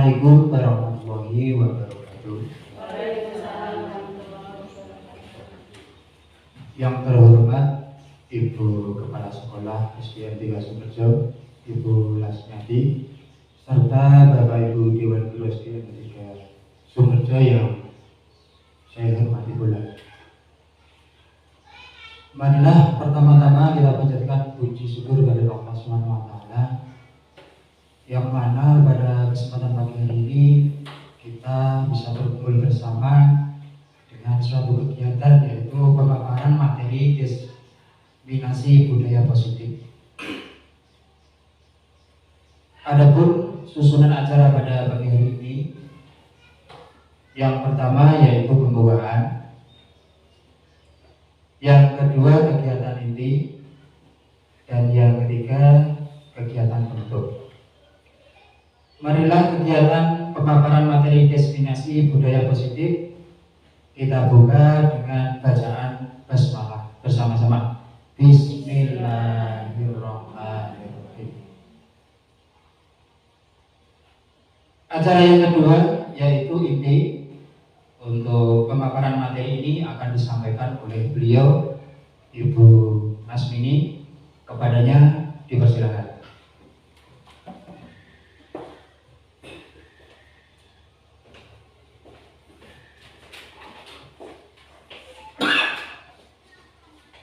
Assalamualaikum warahmatullahi wabarakatuh. Waalaikumsalam warahmatullahi wabarakatuh. Yang terhormat Ibu Kepala Sekolah SDN 3 Sumberjo, Ibu Lasmiati, serta Bapak Ibu Dewan Guru SDN 3 Sumberjo yang saya hormati pula. Marilah pertama-tama kita panjatkan puji syukur kepada Allah Subhanahu wa Ta'ala, yang mana pada kesempatan pagi hari ini kita bisa berkumpul bersama dengan suatu kegiatan, yaitu pemaparan materi diskriminasi budaya positif. Adapun susunan acara pada pagi hari ini, yang pertama yaitu pembawaan, yang kedua kegiatan inti, dan yang ketiga kegiatan penutup. Marilah kegiatan pemaparan materi diskriminasi budaya positif kita buka dengan bacaan basmalah bersama-sama. Bismillahirrahmanirrahim. Acara yang kedua yaitu inti. Untuk pemaparan materi ini akan disampaikan oleh beliau, Ibu Nasmini. Kepadanya dipersilakan.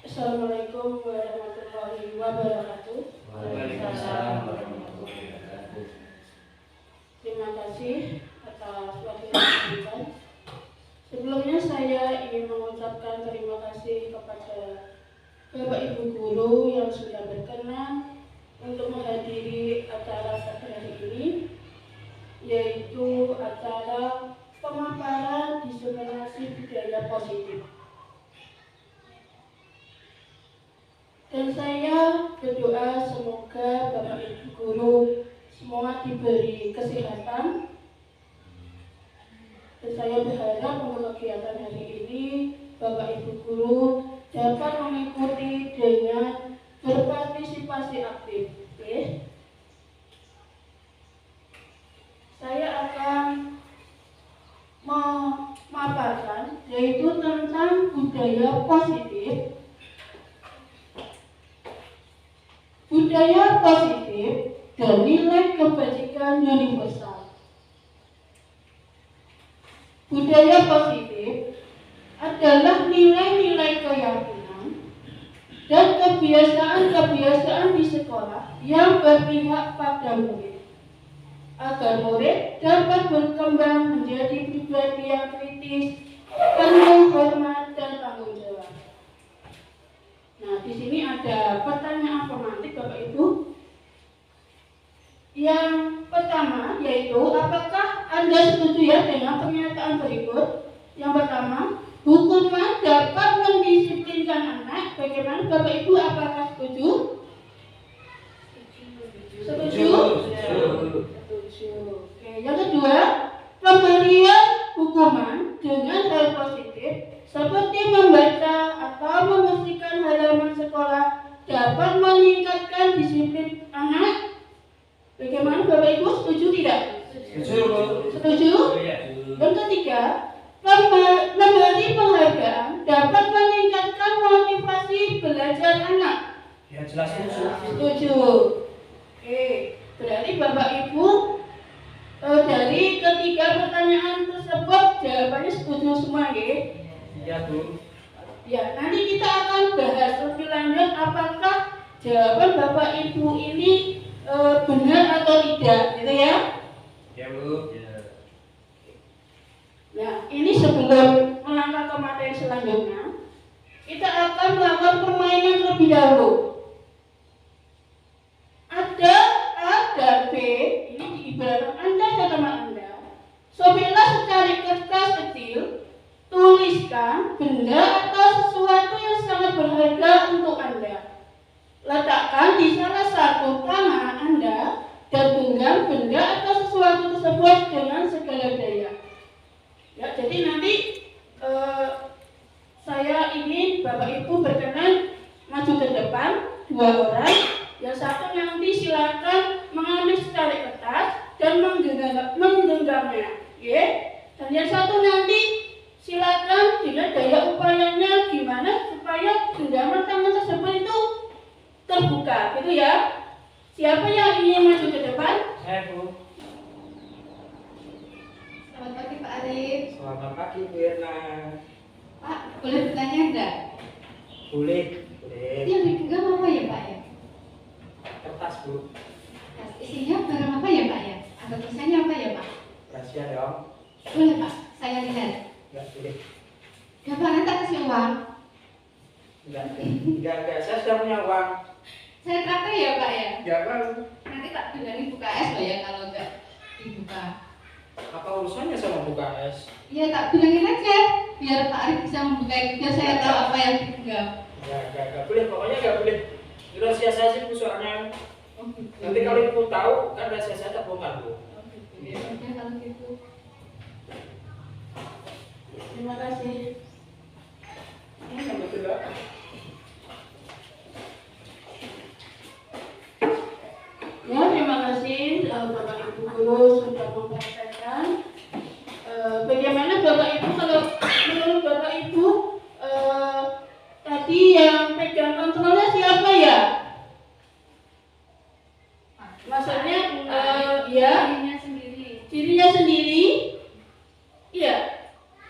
Assalamualaikum warahmatullahi wabarakatuh. Waalaikumsalam warahmatullahi wabarakatuh. Terima kasih atas waktu yang diberikan. Sebelumnya saya ingin mengucapkan terima kasih kepada Bapak Ibu Guru yang sudah berkenan untuk menghadiri acara pada hari ini, yaitu acara pemaparan diskriminasi budaya positif. Dan saya berdoa semoga Bapak Ibu Guru semua diberi kesehatan. Dan saya berharap untuk kegiatan hari ini Bapak Ibu Guru dapat mengikuti dengan berpartisipasi aktif. Oke? Saya akan memaparkan yaitu tentang budaya positif. Budaya positif dan nilai kebajikan universal. Budaya positif adalah nilai-nilai keyakinan dan kebiasaan-kebiasaan di sekolah yang berpihak pada murid, agar murid dapat berkembang menjadi pribadi yang kritis, penuh hormat dan tanggung jawab. Nah, di sini ada pertanyaan formatif Bapak Ibu. Yang pertama yaitu, apakah Anda setuju ya dengan pernyataan berikut? Yang pertama, hukuman dapat mendisiplinkan anak. Bagaimana Bapak Ibu, apakah setuju? Setuju? Setuju. Oke, yang kedua, pemberian hukuman dengan hal positif seperti membaca atau membersihkan halaman sekolah dapat meningkatkan disiplin anak. Bagaimana Bapak Ibu, setuju tidak? Setuju. Setuju? Yang ketiga, memberi penghargaan dapat meningkatkan motivasi belajar anak. Ya jelas setuju. Setuju. Oke, berarti Bapak Ibu dari ketiga pertanyaan tersebut jawabannya setuju semua ya? Iya Bu. Ya, nanti kita akan bahas lebih lanjut apakah jawaban Bapak Ibu ini benar atau tidak, gitu ya? Ya Bu. Nah, ini sebelum melangkah ke materi selanjutnya, kita akan melakukan permainan terlebih dahulu. Ada A dan B, ini diibaratkan Anda dan teman Anda. Sobeklah secari kertas kecil, tuliskan benda atau sesuatu yang sangat berharga untuk Anda. Letakkan di salah satu tangan Anda dan genggam benda atau sesuatu tersebut dengan segala daya. Ya, jadi nanti saya ingin Bapak Ibu berkenan maju ke depan, 2 orang. Yang satu nanti silakan mengambil secari kertas dan menggenggam programnya, ya. Dan yang satu nanti silakan dengan daya upayanya gimana supaya genggaman tangan tersebut itu terbuka, gitu ya. Siapa yang ingin maju ke depan? Saya Bu. Selamat pagi Pak Arif. Selamat pagi Bu Irna. Pak, boleh bertanya enggak? Boleh. Boleh. Yang digenggam apa ya Pak ya? Kertas Bu. Isinya barang apa ya Pak ya? Atau tulisannya apa ya Pak? Rahasia dong. Boleh Pak, saya lihat. Enggak boleh. Gampang tak kasih uang. Enggak. Saya sudah punya uang. Saya traktir ya Pak ya? Enggak mau. Nanti tak bilangin buka es loh ya kalau enggak dibuka. Apa urusannya sama buka es? Iya tak bilangin aja biar Pak Arif bisa membuka itu, biar saya tahu apa yang digenggam. Enggak boleh. Pokoknya enggak boleh. Itu rahasia saya sih Bu soalnya. Oh gitu. Nanti kalau Ibu tahu kan rahasia saya tak bongkar Bu. Oh gitu. Ya udah kalau gitu. Terima kasih. Ini yang betul lah. Ya, terima kasih Bapak Ibu guru sudah mempraktekkan. Bagaimana Bapak Ibu kalau menurut Bapak Ibu tadi yang pegang kontrolnya siapa ya? Maksudnya ya Dirinya sendiri. dirinya sendiri? Iya,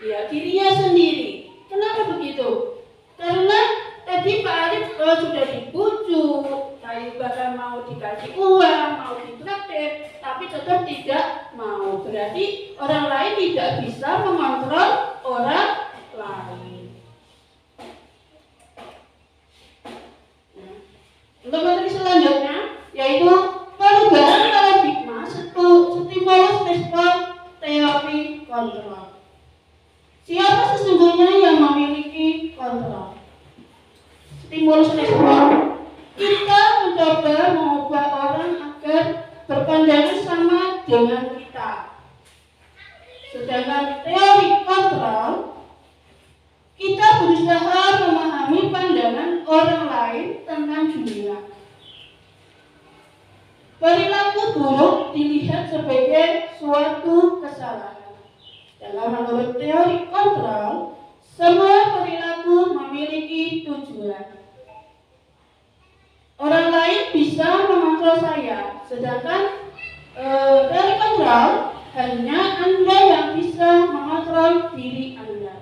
iya dirinya sendiri. Kenapa begitu? Karena tadi Pak Arif sudah dibujuk, kayu bahkan mau dikasih uang, mau ditraktir, tapi tetap tidak mau. Berarti orang lain tidak bisa mengontrol orang lain. Nah, untuk materi selanjutnya yaitu perubahan paradigma stimulus respon teori kontrol. Siapa sesungguhnya yang memiliki kontrol? Stimulus respon, kita mencoba mengubah orang agar berpandangan sama dengan kita. Sedangkan teori kontrol, kita berusaha memahami pandangan orang lain tentang dunia. Perilaku buruk dilihat sebagai suatu kesalahan. Dalam menurut teori kontrol, semua perilaku memiliki tujuan. Orang lain bisa mengontrol saya, sedangkan teori kontrol hanya Anda yang bisa mengontrol diri Anda.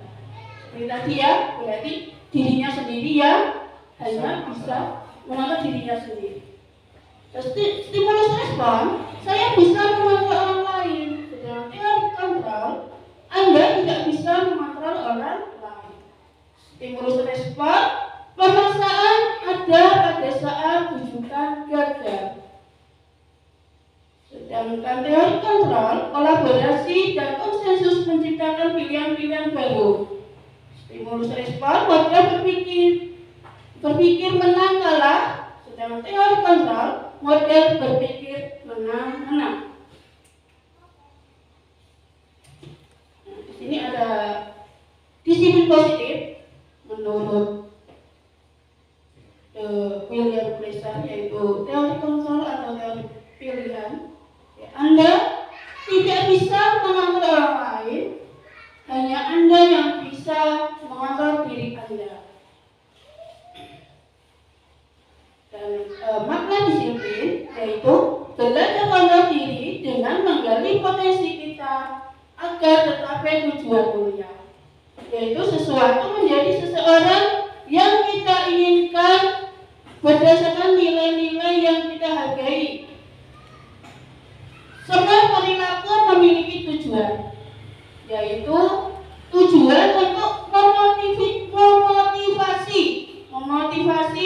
Seperti tadi ya, berarti dirinya sendiri ya hanya bisa mengontrol dirinya sendiri. Stimulus respon, saya bisa mengontrol orang lain, sedangkan teori kontrol Anda tidak bisa mengontrol orang lain. Stimulus respon, pemaksaan ada pada saat bujukan gagal. Sedangkan teori kontrol, kolaborasi dan konsensus menciptakan pilihan-pilihan baru. Stimulus respon, model berpikir menang kalah. Sedangkan teori kontrol, model berpikir menang-menang. Di sini ada disiplin positif menurut William Glasser, yaitu teori kontrol atau teori pilihan. Anda tidak bisa mengontrol orang lain, hanya Anda yang bisa mengontrol diri Anda. Dan makna disiplin yaitu belajar kontrol diri dengan menggali potensi kita agar tercapai tujuan mulia, yaitu sesuatu menjadi seseorang yang kita inginkan berdasarkan nilai-nilai yang kita hargai. Semua perilaku memiliki tujuan, yaitu tujuan untuk memotivasi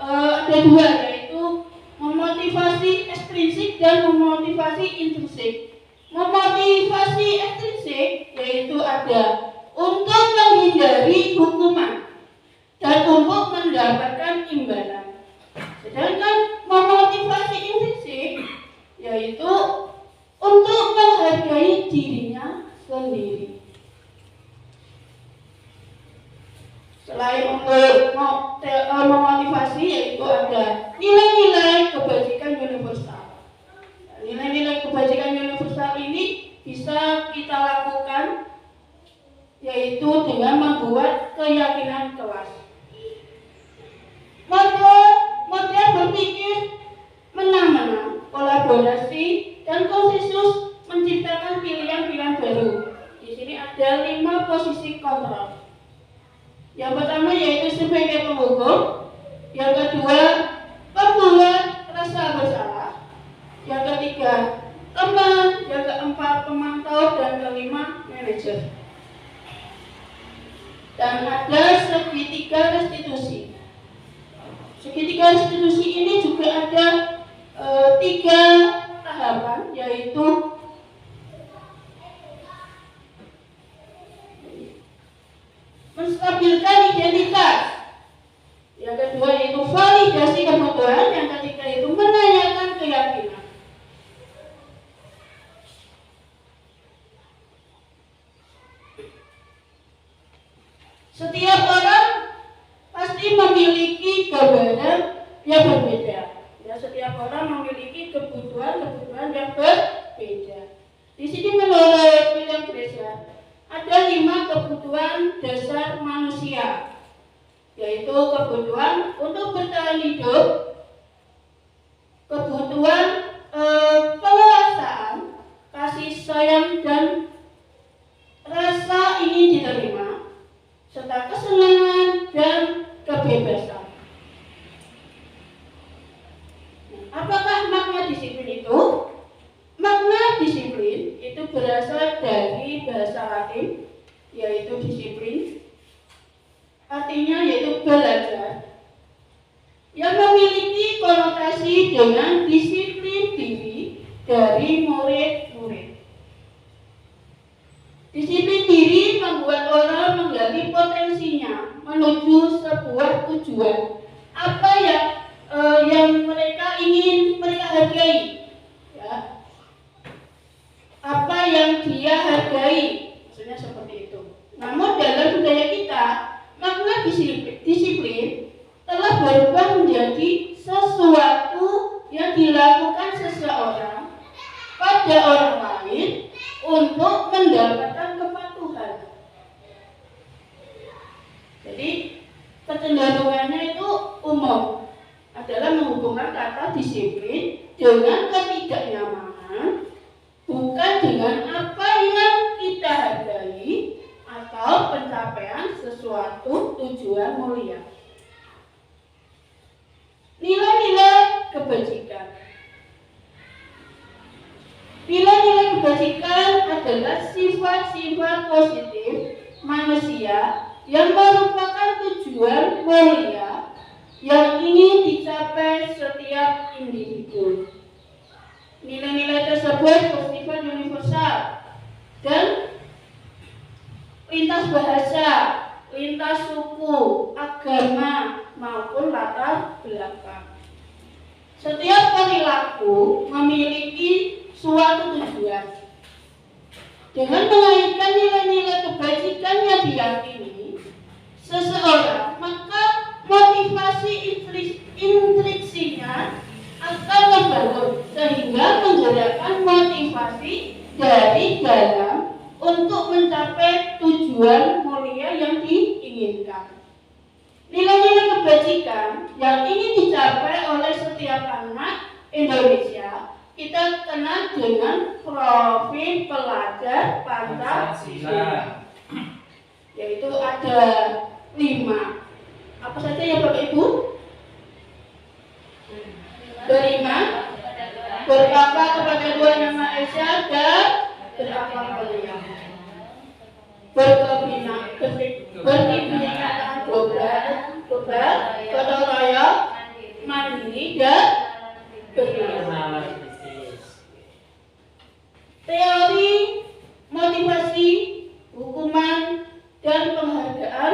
ada dua, yaitu memotivasi ekstrinsik dan memotivasi intrinsik. Memotivasi ekstrinsik yaitu ada untuk menghindari hukuman dan untuk mendapatkan imbalan. Sedangkan memotivasi intrinsik yaitu untuk menghargai dirinya sendiri. Selain untuk memotivasi, yaitu ada nilai-nilai kebajikan universal. Nilai-nilai kebajikan universal ini bisa kita lakukan, yaitu dengan membuat keyakinan kelas. Model berpikir menang-menang, kolaborasi, dan konsensus menciptakan pilihan-pilihan baru. Di sini ada 5 posisi kontrol. Yang pertama yaitu sebagai penghukum, yang kedua pembuat rasa bersalah, yang ketiga teman, yang keempat pemantau, dan kelima manajer. Dan ada segitiga restitusi. Segitiga restitusi ini juga ada 3 tahapan, yaitu menstabilkan identitas, yang kedua yaitu validasi kebutuhan, yang ketiga itu menanyakan keyakinan. Setiap orang pasti memiliki gambaran yang berbeda. Ya, setiap orang memiliki kebutuhan yang berbeda. Di sini menurut William Glasser ada 5 kebutuhan dasar manusia, yaitu kebutuhan untuk bertahan hidup, kebutuhan penguasaan, kasih sayang dan rasa ingin diterima, serta kesenangan dan kebebasan. Apakah makna disiplin itu? Makna disiplin itu berasal dari bahasa Latin, yaitu disiplin, artinya yaitu belajar, yang memiliki konotasi dengan disiplin diri dari murid-murid. Disiplin diri membuat orang menggali potensinya menuju sebuah tujuan. Apa yang mereka ingin mereka hargai, ya. Apa yang dia hargai, maksudnya seperti itu. Namun dalam budaya kita, makna disiplin telah berubah menjadi sesuatu yang dilakukan seseorang pada orang lain untuk mendapatkan kepatuhan. Jadi kecenderungannya itu umum adalah menghubungkan kata disiplin dengan ketidaknyamanan, bukan dengan apa yang kita hargai atau pencapaian sesuatu tujuan mulia. Nilai-nilai kebajikan. Nilai-nilai kebajikan adalah sifat-sifat positif manusia yang merupakan tujuan mulia yang ingin dicapai setiap individu. Nilai-nilai tersebut bersifat universal dan lintas bahasa, lintas suku, agama, maupun latar belakang. Setiap perilaku memiliki suatu tujuan. Dengan mengaitkan nilai-nilai kebajikan yang diyakini seseorang, maka motivasi intriksinya akan membangun sehingga menggerakkan motivasi dari dalam untuk mencapai tujuan mulia yang diinginkan. Nilai-nilai kebajikan yang ingin dicapai oleh setiap anak Indonesia kita kenal dengan profil pelajar Pancasila, yaitu ada 5. Apa saja ya Bapak Ibu? Beriman, bertakwa kepada Tuhan Yang Maha Esa dan berakhlak mulia, berkebinekaan global, gotong royong, mandiri dan berpikir. Teori, motivasi, hukuman, dan penghargaan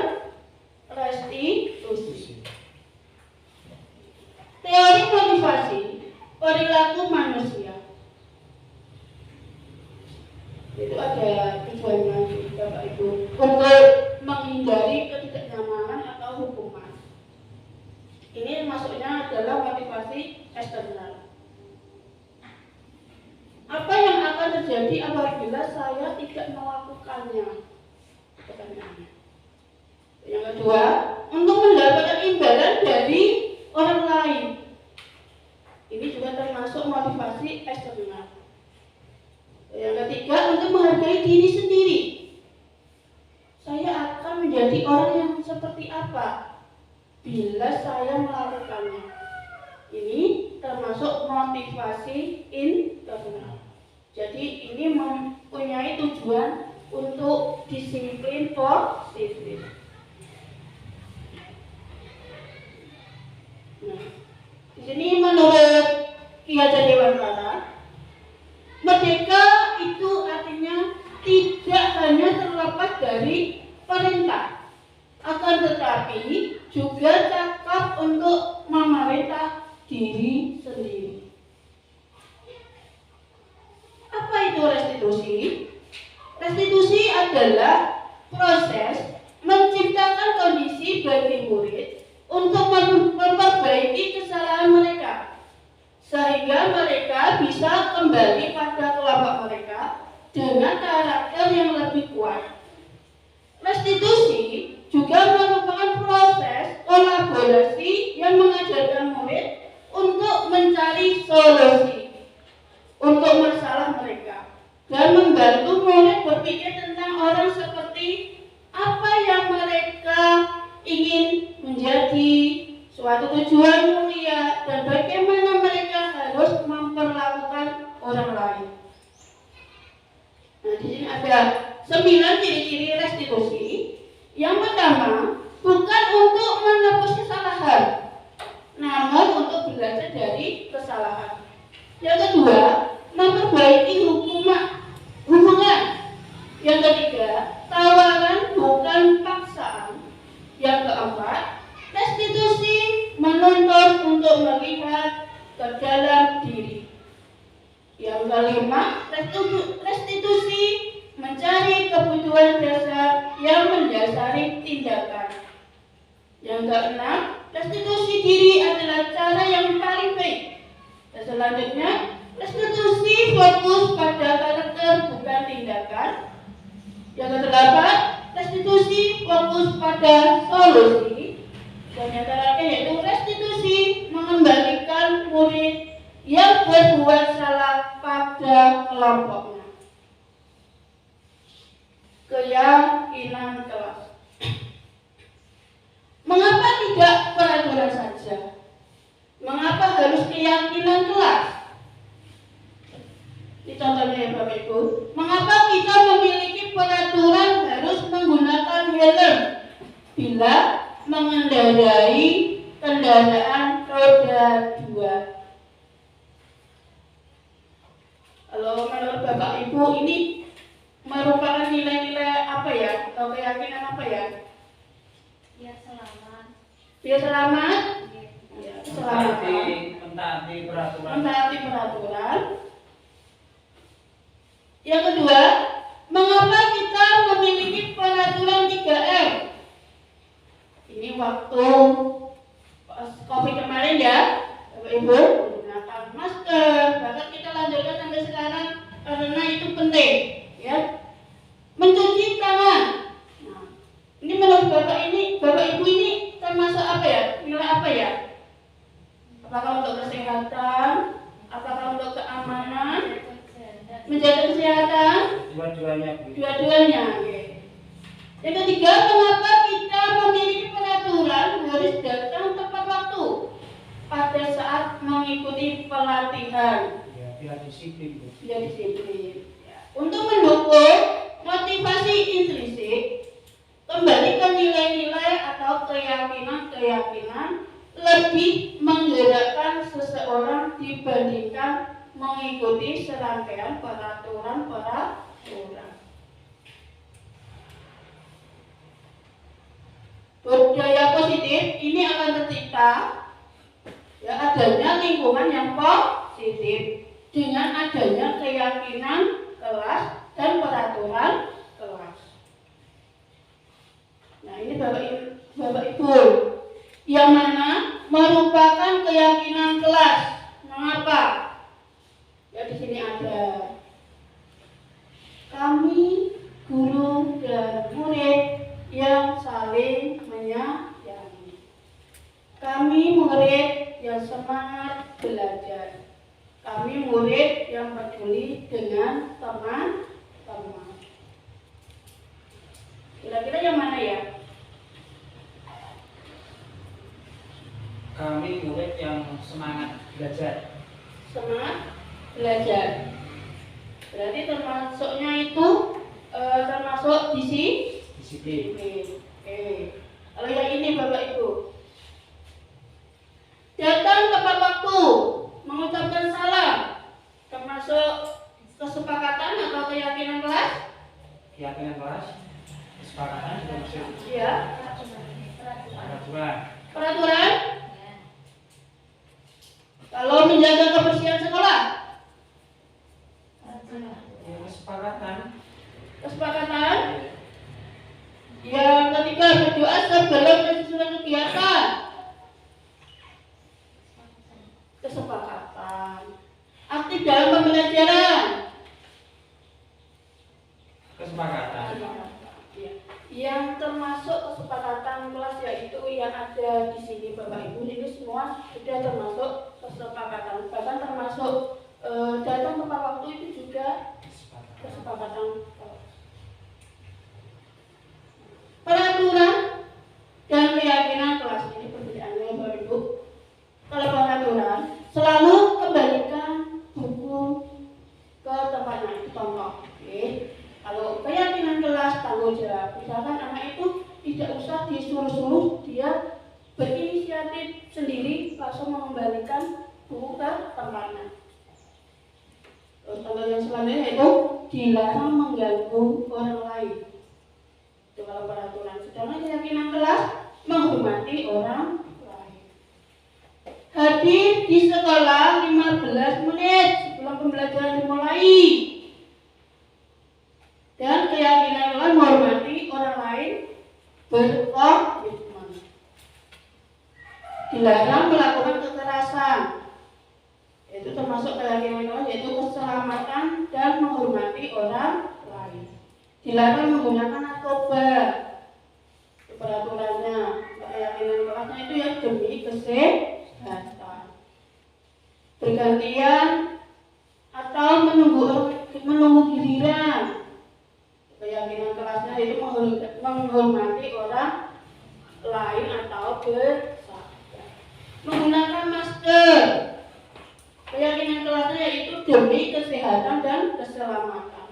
restitusi. Teori motivasi perilaku manusia. Itu ada tujuannya Bapak Ibu untuk menghindari ketidaknyamanan atau hukuman. Ini maksudnya adalah motivasi eksternal. Apa yang akan akan terjadi apabila saya tidak melakukannya? Pertanyaannya. Yang kedua, untuk mendapatkan imbalan dari orang lain. Ini juga termasuk motivasi eksternal. Yang ketiga, untuk menghargai diri sendiri. Saya akan menjadi orang yang seperti apa bila saya melakukannya. Ini termasuk motivasi internal. Jadi ini mempunyai tujuan untuk disiplin positif. Nah, di sini menurut Ki Hajar Dewantara, merdeka itu artinya tidak hanya terlepas dari perintah, akan tetapi juga cakap untuk memerintah diri sendiri. Apa itu restitusi? Restitusi adalah proses menciptakan kondisi bagi murid untuk memperbaiki kesalahan mereka, sehingga mereka bisa kembali pada kelompok mereka dengan karakter yang lebih kuat. Restitusi juga merupakan proses kolaborasi yang mengajarkan murid untuk mencari solusi untuk masalah mereka dan membantu murid berpikir tentang orang seperti apa yang mereka ingin menjadi, suatu tujuan mulia, dan bagaimana mereka harus memperlakukan orang lain. Nah, di sini ada 9 ciri-ciri restitusi. Yang pertama, bukan untuk menebus kesalahan, namun untuk belajar dari kesalahan. Yang kedua, memperbaiki hubungan. Yang ketiga, tawaran bukan paksaan. Yang keempat, restitusi menuntut untuk melihat ke dalam diri. Yang kelima, restitusi mencari kebutuhan dasar yang mendasari tindakan. Yang keenam, restitusi diri adalah cara yang paling baik. Dan selanjutnya, restitusi fokus pada karakter bukan tindakan. Yang kedelapan, restitusi fokus pada solusi. Dan yang terakhir yaitu restitusi mengembalikan murid yang berbuat salah pada kelompoknya. Keyakinan kelas. Mengapa tidak peraturan saja? Mengapa harus keyakinan kelas? Ini contohnya ya Bapak Ibu. Mengapa kita memiliki peraturan harus menggunakan helm bila mengendarai kendaraan roda 2? Kalau menurut Bapak Ibu ini merupakan nilai-nilai apa ya? Atau keyakinan apa ya? Biar selamat. Biar selamat? Ya, keselamatan. Mentaati peraturan. Yang kedua, mengapa kita memiliki peraturan 3M? Ini waktu COVID kemarin ya, Bapak Ibu, menggunakan masker, bahkan kita lanjutkan sampai sekarang karena itu penting, ya. Mencuci tangan. Nah, ini menurut Bapak Ibu ini termasuk apa ya? Nilai apa ya? Apakah untuk kesehatan? Apakah untuk keamanan? Menjaga kesehatan? Dua-duanya. Yang ketiga, mengapa kita memiliki peraturan harus datang tepat waktu pada saat mengikuti pelatihan? Biar disiplin. Biar disiplin. Ya. Untuk mendukung motivasi intrinsik, kembali ke nilai-nilai atau keyakinan lebih menggerakkan seseorang dibandingkan mengikuti serangkaian peraturan. Budaya positif ini akan tercipta ya adanya lingkungan yang positif dengan adanya keyakinan kelas dan peraturan kelas. Nah, ini Bapak Ibu yang mana merupakan keyakinan kelas. Mengapa? Ya di sini ada. saling menyayangi. Kami murid yang semangat belajar. Kami murid yang peduli dengan teman-teman. Kira-kira yang mana ya? Kami murid yang semangat belajar. Semangat belajar. Berarti termasuknya itu termasuk Disiplin. Oke. Kalau yang ini Bapak Ibu, datang tepat waktu, mengucapkan salam, termasuk kesepakatan atau keyakinan kelas? Keyakinan kelas. Kesepakatan juga masuk. Iya. Peraturan. Peraturan? Kalau menjaga kebersihan sekolah? Ya, kesepakatan. Kesepakatan? Yang ketiga, berdoa sebelum sesuatu kegiatan. Kesepakatan. Aktif dalam pembelajaran. Kesepakatan. Ya. Yang termasuk kesepakatan kelas yaitu yang ada di sini Bapak Ibu, ini semua sudah termasuk kesepakatan. Bahkan termasuk datang tepat waktu itu juga kesepakatan. Peraturan dan keyakinan kelas ini perbedaannya Bapak Ibu. Kalau peraturan selalu kembalikan buku ke tempatnya, itu contoh. Oke. Kalau keyakinan kelas tanggung jawab, misalkan anak itu tidak usah disuruh-suruh, dia berinisiatif sendiri langsung mengembalikan buku ke tempatnya. Terus contoh yang selanjutnya itu dilarang mengganggu orang lain. Itu kalau peraturan. Sedangkan keyakinan kelas menghormati orang lain. Hadir di sekolah 15 menit sebelum pembelajaran dimulai. Dan keyakinan kelas menghormati orang lain, berkomitmen. Dilarang melakukan kekerasan. Itu termasuk keyakinan kelas, yaitu keselamatan dan menghormati orang lain. Dilarang menggunakan narkoba. Itu peraturannya. Keyakinan kelasnya itu ya demi kesehatan. Bergantian atau menunggu giliran. Keyakinan kelasnya itu menghormati orang lain atau bersahabat. Menggunakan masker. Keyakinan kelasnya yaitu demi kesehatan dan keselamatan.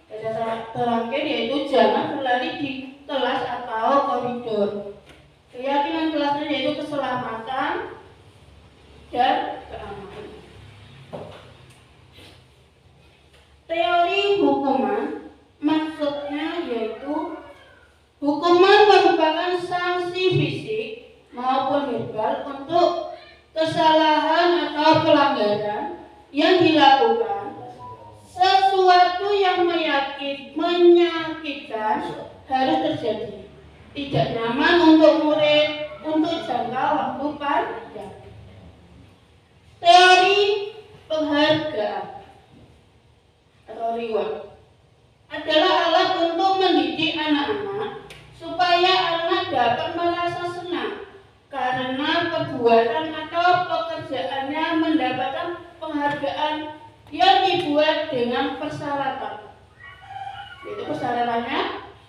Dan terakhir yaitu jangan berlari di kelas atau koridor. Keyakinan kelasnya yaitu keselamatan dan keamanan. Teori hukuman maksudnya yaitu hukuman merupakan sanksi fisik maupun verbal untuk kesalahan atau pelanggaran yang dilakukan. Sesuatu yang menyakitkan harus terjadi. Tidak nyaman untuk murid untuk jangka waktu panjang. Teori penghargaan atau reward adalah alat untuk mendidik anak-anak supaya anak dapat merasa senang karena perbuatan atau pekerjaannya mendapatkan penghargaan yang dibuat dengan persyaratan. Itu persyaratannya,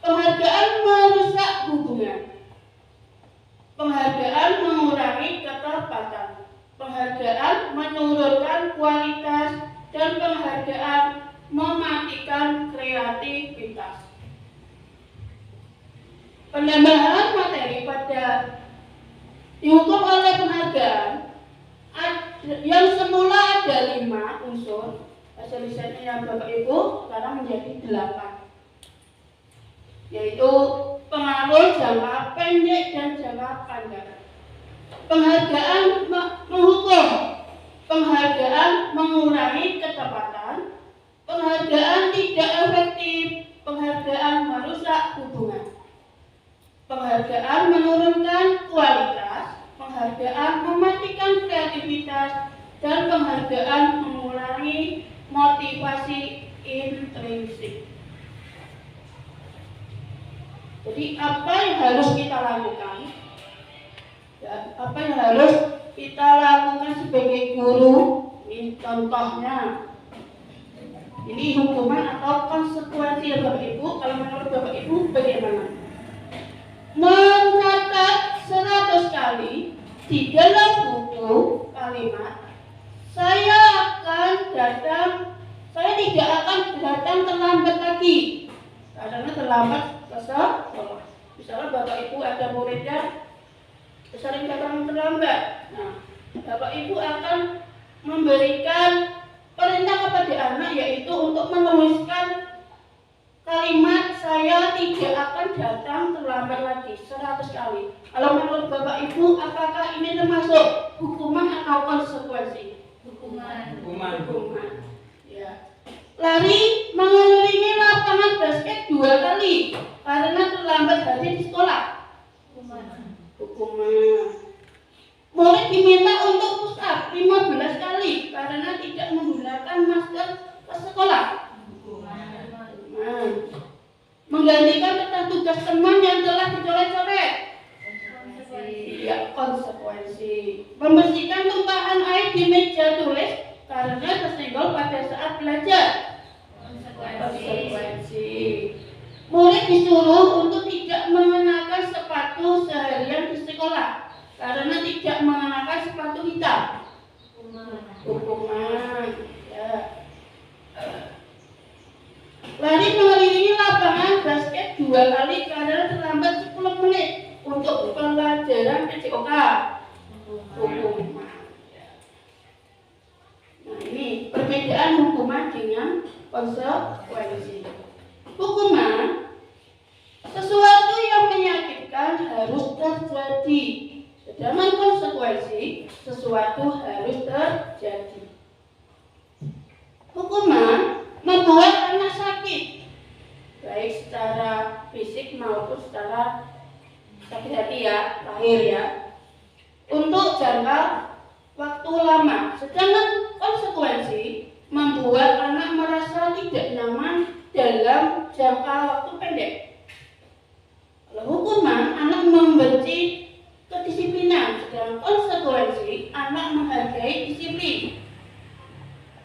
penghargaan merusak hubungan, penghargaan mengurangi ketepatan, penghargaan menurunkan kualitas, dan penghargaan mematikan kreativitas. Penambahan materi pada dihukum oleh penghargaan yang semula ada 5 unsur, hasil risetnya yang Bapak Ibu sekarang menjadi 8, yaitu pengaruh jangka pendek dan jangka panjang. Penghargaan menghukum, penghargaan mengurangi ketepatan, penghargaan tidak efektif, penghargaan merusak hubungan, penghargaan menurunkan kualitas, penghargaan mematikan kreativitas, dan penghargaan mengurangi motivasi intrinsik. Jadi apa yang harus kita lakukan? Ya, apa yang harus kita lakukan sebagai guru? Ini contohnya. Ini hukuman atau konsekuensi ya Bapak Ibu. Kalau menurut Bapak Ibu bagaimana? Mencatat 100 kali di dalam buku kalimat saya tidak akan datang terlambat lagi karena terlambat ke sekolah. Misalnya Bapak Ibu ada muridnya sering datang terlambat. Nah, Bapak Ibu akan memberikan perintah kepada anak yaitu untuk menuliskan kalimat saya tidak akan datang terlambat lagi 100 kali. Kalau menurut Bapak Ibu, apakah ini termasuk hukuman atau konsekuensi? Hukuman. Ya. Lari mengelilingi lapangan basket 2 kali karena terlambat hadir di sekolah. Hukuman. Murid diminta untuk push up 15 kali karena tidak menggunakan masker ke sekolah. Menggantikan tentang tugas teman yang telah dicoret-coret. Ya, konsekuensi. Membersihkan tumpahan air di meja tulis karena tersenggol pada saat belajar. Konsekuensi. Murid disuruh untuk tidak mengenakan sepatu seharian di sekolah karena tidak mengenakan sepatu hitam. Hukuman. Ya. Lari mengelilingi lapangan basket 2 kali karena terlambat 10 menit untuk pelajaran PJOK. Hukuman. Nah, ini perbedaan hukuman dengan konsekuensi. Hukuman sesuatu yang menyakitkan harus terjadi, sedangkan konsekuensi sesuatu harus terjadi. Hukuman membuat anak sakit, baik secara fisik maupun secara sakit hati ya, lahir ya, untuk jangka waktu lama. Sedangkan konsekuensi membuat anak merasa tidak nyaman dalam jangka waktu pendek. Kalau hukuman, anak membenci kedisiplinan, sedangkan konsekuensi anak menghargai disiplin.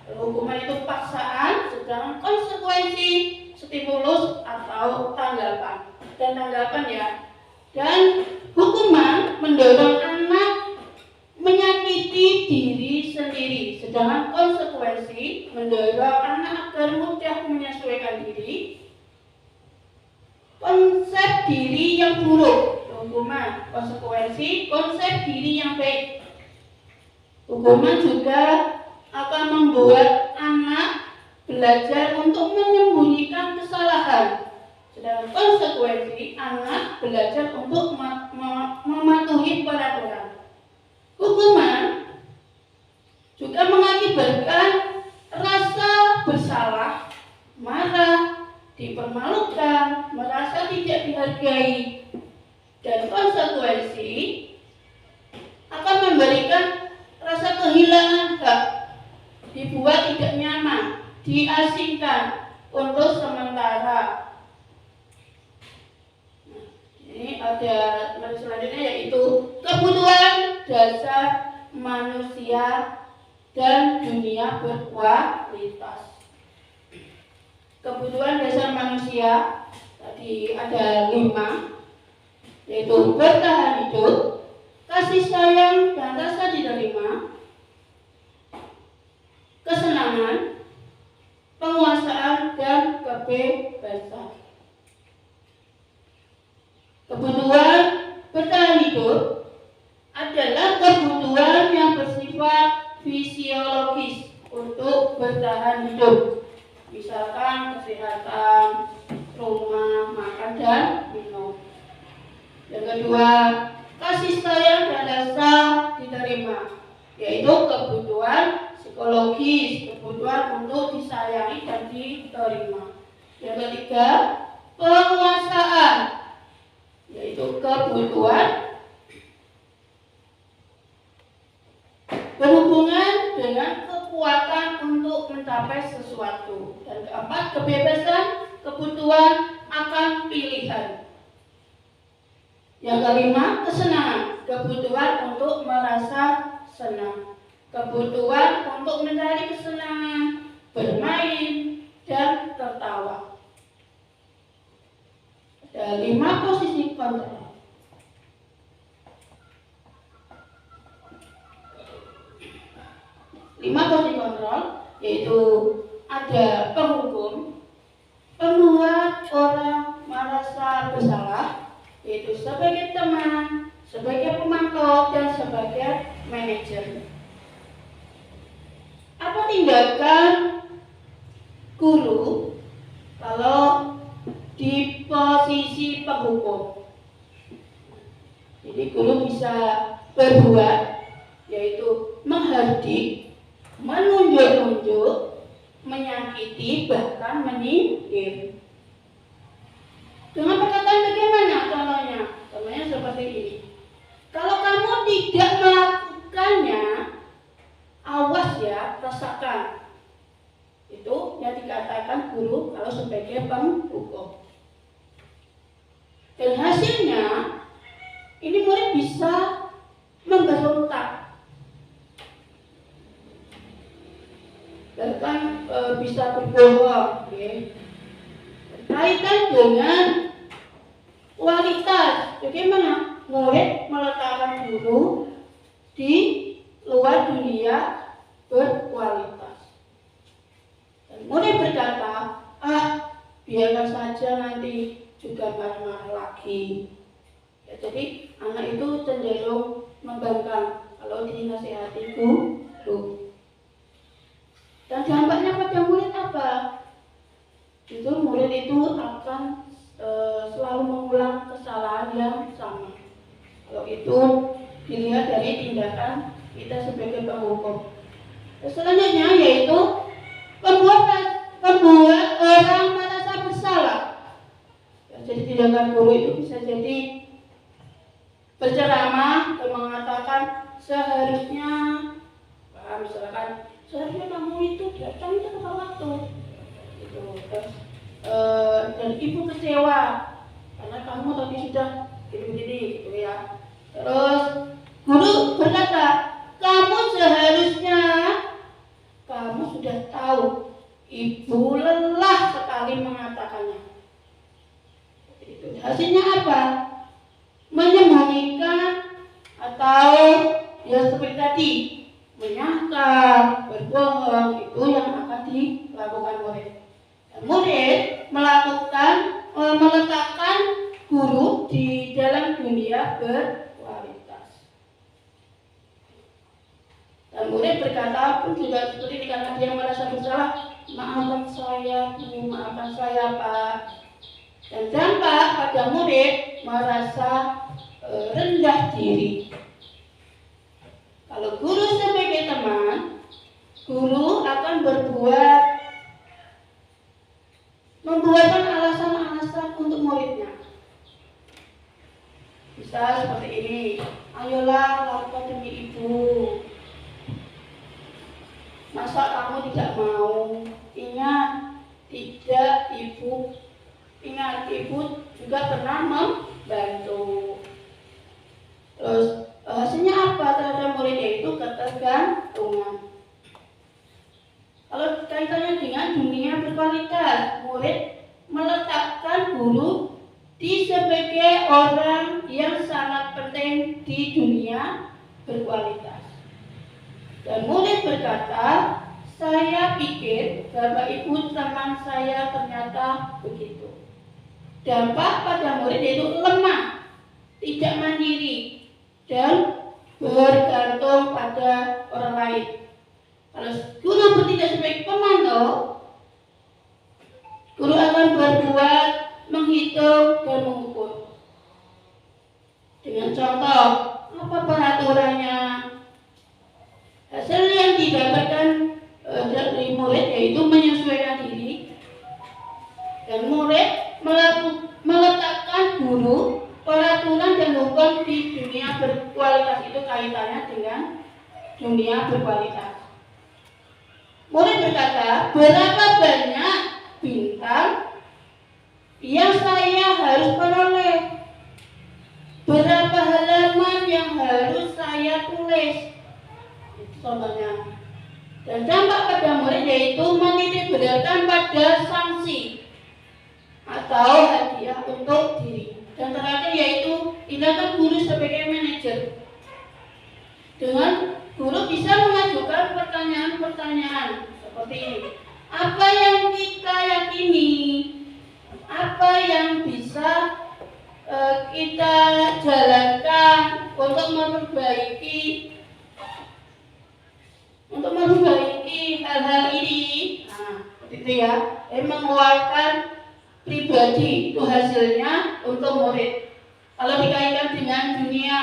Hukuman itu paksaan, sedangkan konsekuensi stimulus atau tanggapan ya. Dan hukuman mendorong anak menyakiti diri sendiri, sedangkan konsekuensi mendorong anak agar mudah menyesuaikan diri. Konsep diri yang buruk, hukuman. Konsekuensi konsep diri yang baik. Hukuman juga akan membuat anak belajar untuk menyembunyikan kesalahan. Sedangkan konsekuensi anak belajar untuk mematuhi peraturan. Hukuman juga mengakibatkan rasa bersalah, marah, dipermalukan, merasa tidak dihargai. Dan konsekuensi akan memberikan rasa kehilangan hak, dibuat tidak nyaman, diasingkan untuk sementara. Ini ada selanjutnya yaitu kebutuhan dasar manusia dan dunia berkualitas. Kebutuhan dasar manusia tadi ada 5, yaitu bertahan hidup, kasih sayang dan rasa diterima, kesenangan, penguasaan dan kebebasan. Kebutuhan bertahan hidup adalah kebutuhan yang bersifat fisiologis untuk bertahan hidup. Misalkan kesehatan, rumah, makan dan minum. Yang kedua, kasih sayang dan rasa diterima, yaitu kebutuhan psikologis, kebutuhan untuk disayangi dan diterima. Yang ketiga, penguasaan, yaitu kebutuhan berhubungan dengan kekuatan untuk mencapai sesuatu. Dan keempat, kebebasan, kebutuhan akan pilihan, Yang kelima, kesenangan, kebutuhan untuk merasa senang, kebutuhan untuk mencari kesenangan, bermain, dan tertawa. Ada 5 posisi kontrol. Yaitu ada penghukum, pembuat orang merasa bersalah, yaitu sebagai teman, sebagai pemantau, dan sebagai manajer. Apa tindakan guru kalau di posisi penghukum? Jadi guru bisa berbuat, yaitu menghardik, menunjuk-nunjuk, menyakiti, bahkan menyindir. Dengan perkataan bagaimana contohnya? Contohnya seperti ini. Kalau kamu tidak melakukannya, awas ya, rasakan. Itu yang dikatakan guru kalau sebagai penghukum. Dan hasilnya, ini murid bisa memberontak. Bahkan bisa berbohong, kaitan dengan kualitas. Bagaimana murid meletakkan guru di luar dunia berkualitas. Dan murid berkata, biarlah saja nanti juga marah-marah lagi. Ya, jadi anak itu cenderung membangkang kalau dinasihati guru. Dan dampaknya pada murid apa? Itu murid itu akan selalu mengulang kesalahan yang sama. Kalau itu dilihat dari tindakan kita sebagai penghukum. Selanjutnya yaitu membuat orang merasa bersalah. Jadi tindakan guru itu bisa jadi berceramah dan mengatakan seharusnya, misalkan seharusnya kamu itu datang tepat waktu, gitu. Terus dan ibu kecewa karena kamu tadi sudah gini-gini, gitu ya. Terus guru berkata, kamu seharusnya kamu sudah tahu, ibu lelah sekali mengatakannya. Itu hasilnya apa? Menyembunyikan atau ya seperti tadi, menyangkal, berbohong, itu yang akan dilakukan murid. Dan murid meletakkan guru di dalam dunia berkualitas. Dan murid berkata pun juga seperti karena dia merasa bersalah, maafkan saya Pak. Dan dampak pada murid merasa rendah diri. Kalau guru sebagai teman, guru akan membuatkan alasan-alasan untuk muridnya. Bisa seperti ini, ayolah lakukan demi ibu. Masa kamu tidak mau? Ingat ibu juga pernah membantu. Terus hasilnya apa terhadap murid? Itu ketergantungan. Kalau kaitannya dengan dunia berkualitas, murid meletakkan guru sebagai orang yang sangat penting di dunia berkualitas. Dan murid berkata, saya pikir Bapak Ibu teman saya ternyata begitu. Dampak pada murid yaitu lemah, tidak mandiri, dan bergantung pada orang lain. Kalau guru bertindak sebagai pemantau, guru akan berbuat, menghitung, dan mengukur. Dengan contoh, apa peraturannya? Hasil yang didapatkan dari murid yaitu menyesuaikan diri, dan murid meletakkan guru, peraturan dan hukum di dunia berkualitas. Itu kaitannya dengan dunia berkualitas. Murid berkata, berapa banyak bintang yang saya harus peroleh? berapa halaman yang harus saya tulis. Itu contohnya. Dan dampak pada murid yaitu menitik beratkan pada sanksi atau hadiah untuk diri. Dan terakhir yaitu tindakan guru sebagai manajer. Dengan guru bisa mengajukan pertanyaan-pertanyaan seperti ini. Apa yang kita yakini? Apa yang bisa kita jalankan untuk memperbaiki hal-hal ini? Nah, seperti itu ya. Mengeluarkan pribadi itu hasilnya untuk murid. Kalau dikaitkan dengan dunia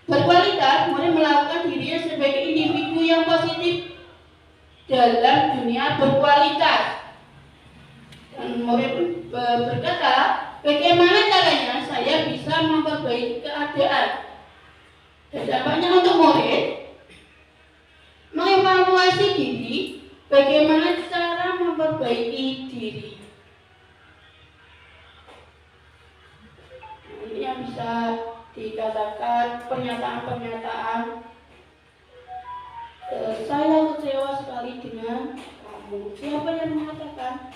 berkualitas, murid melakukan dirinya sebagai individu yang positif dalam dunia berkualitas. Dan murid berkata, bagaimana caranya saya bisa memperbaiki keadaan? Dan dampaknya untuk murid mengevaluasi diri, bagaimana cara memperbaiki diri. Nah, ini yang bisa dikatakan pernyataan-pernyataan. Saya kecewa sekali dengan kamu. Siapa yang mengatakan?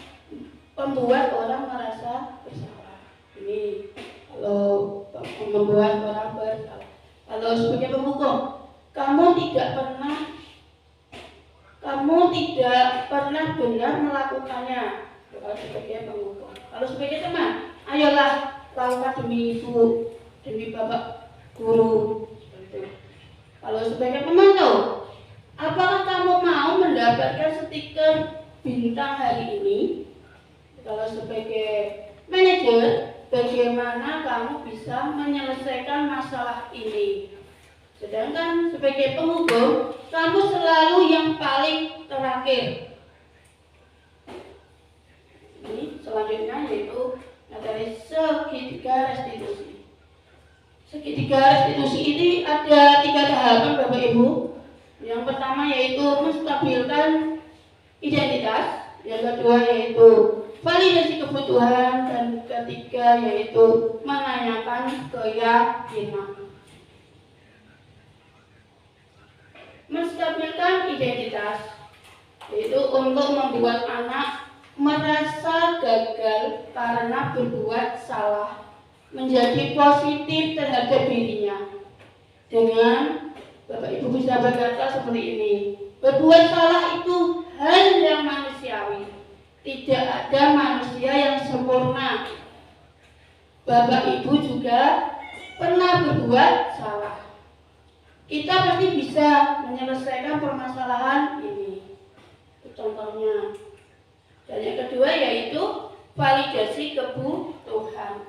Membuat orang merasa bersalah. Ini kalau membuat orang bersalah. Kalau sebagai penghukum, kamu tidak pernah benar melakukannya. Kalau sebagai penghukum. Kalau sebagai teman, ayolah lakukan demi ibu, demi bapak guru. Kalau sebagai pemantau, apakah kamu mau mendapatkan stiker bintang hari ini? Kalau sebagai manajer, bagaimana kamu bisa menyelesaikan masalah ini? Sedangkan sebagai penghukum, kamu selalu yang paling terakhir. Ini selanjutnya yaitu materi segitiga restitusi. Segitiga restitusi ini ada 3 tahapan Bapak Ibu. Yang pertama yaitu menstabilkan identitas, yang kedua yaitu validasi kebutuhan, dan ketiga yaitu menanyakan keyakinan. Menstabilkan identitas yaitu untuk membuat anak merasa gagal karena berbuat salah, menjadi positif terhadap dirinya. Dengan Bapak Ibu bisa berkata seperti ini, berbuat salah itu hal yang manusiawi. Tidak ada manusia yang sempurna. Bapak Ibu juga pernah berbuat salah. Kita pasti bisa menyelesaikan permasalahan ini. Contohnya. Dan yang kedua yaitu validasi kebutuhan.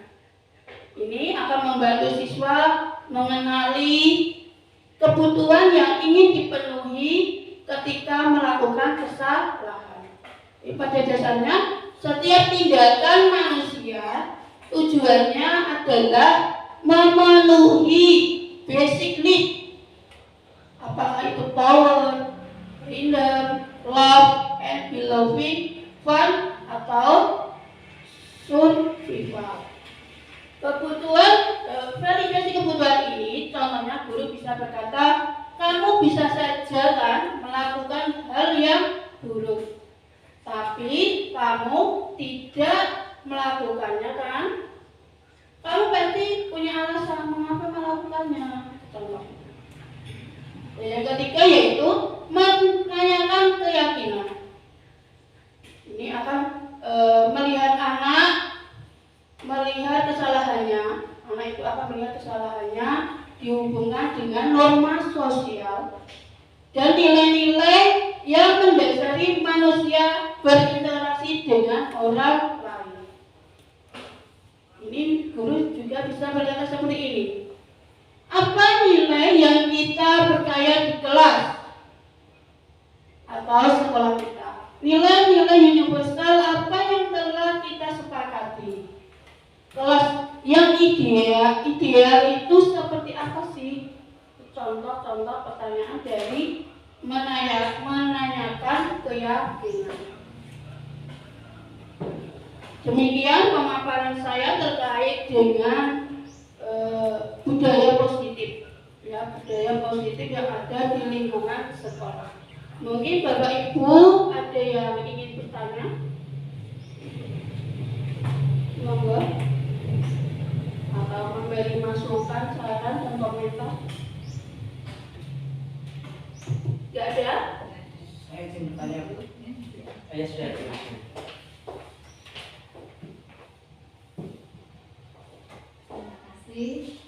Ini akan membantu siswa mengenali kebutuhan yang ingin dipenuhi ketika melakukan kesalahan. Pada dasarnya, setiap tindakan manusia tujuannya adalah memenuhi basic need. Apakah itu power, freedom, love, and belonging, fun, atau survival. Kebutuhan, validasi kebutuhan ini, contohnya guru bisa berkata, kamu bisa saja kan melakukan hal yang buruk, tapi kamu tidak melakukannya kan? Kamu pasti punya alasan mengapa melakukannya. Contoh. Dan yang ketiga yaitu menanyakan keyakinan. Ini akan melihat anak, melihat kesalahannya. Anak itu akan melihat kesalahannya dihubungkan dengan norma sosial dan nilai-nilai yang mendasari manusia berinteraksi dengan orang lain. Ini guru juga bisa berkata seperti ini. Apa nilai yang kita percaya di kelas atau sekolah kita? Nilai-nilai universal apa yang telah kita sepakati? Kelas yang ideal itu seperti apa sih? Contoh-contoh pertanyaan dari menanyakan keyakinan. Demikian pemaparan saya terkait dengan budaya positif yang ada di lingkungan sekolah. Mungkin Bapak Ibu ada yang ingin bertanya? Monggo. Atau memberi masukan, saran, dan komentar? Tidak ada? Saya ingin bertanya, Bu. Saya sudah ada. Terima kasih.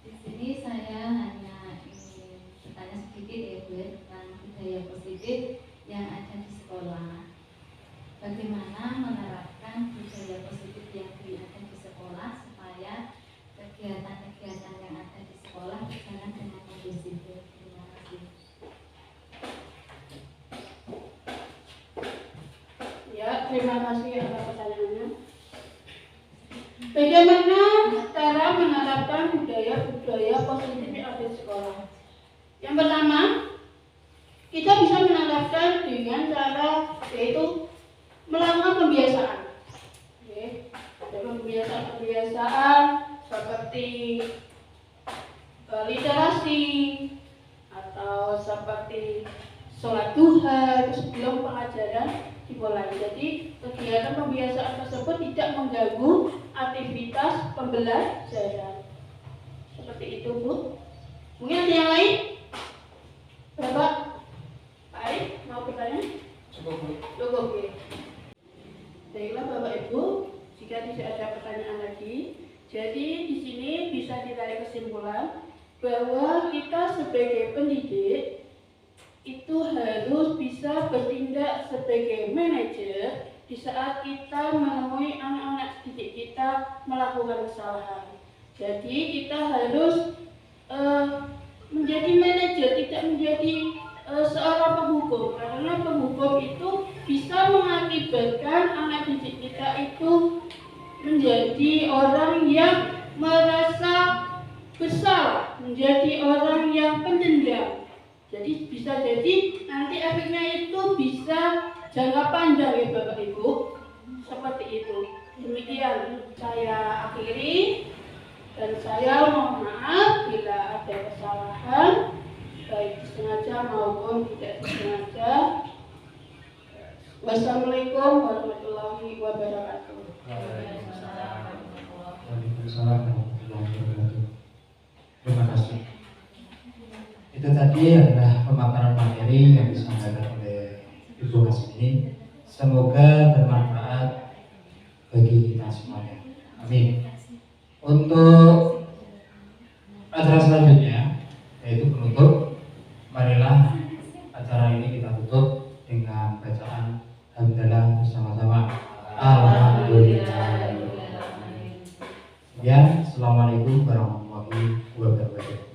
Di sini saya hanya ingin bertanya sedikit ya Bu ya, tentang budaya positif yang ada di sekolah. Bagaimana menerapkan budaya positif yang ada di sekolah supaya kegiatan-kegiatan yang ada di sekolah berjalan dengan kondusif. Terima kasih. Ya, terima kasih atas pertanyaannya. Bagaimana cara menerapkan budaya positif yang ada di sekolah? Yang pertama, kita bisa menerapkan dengan cara yaitu melakukan pembiasaan. Oke. Pembiasaan seperti literasi atau seperti sholat duha itu sebelum pengajaran dimulai. Jadi kegiatan pembiasaan tersebut tidak mengganggu aktivitas pembelajaran. Seperti itu, Bu. Mungkin ada yang lain? Bapak, Pak Arif, mau bertanya? Cukup, Bu. Cukup, ya. Baiklah Bapak Ibu, jika tidak ada pertanyaan lagi, jadi di sini bisa ditarik kesimpulan bahwa kita sebagai pendidik itu harus bisa bertindak sebagai manajer di saat kita menemui anak-anak didik kita melakukan kesalahan. Jadi kita harus menjadi manajer, tidak menjadi seorang penghukum, karena penghukum itu bisa mengakibatkan anak didik kita itu menjadi orang yang merasa bersalah, menjadi orang yang pendendam. Jadi bisa jadi nanti efeknya itu bisa jangka panjang ya Bapak Ibu. Seperti itu. Demikian saya akhiri dan saya mohon maaf bila ada kesalahan baik disengaja maupun tidak disengaja. Wassalamualaikum warahmatullahi wabarakatuh. Waalaikumsalam warahmatullahi wabarakatuh. Terima kasih. Itu tadi adalah pemaparan materi yang disampaikan oleh Ibu Hasmi. Semoga bermanfaat bagi kita semuanya. Amin. Untuk acara selanjutnya yaitu penutup, marilah acara ini kita tutup dengan bacaan hamdalah bersama-sama. Alhamdulillah. Sekian, assalamualaikum warahmatullahi wabarakatuh.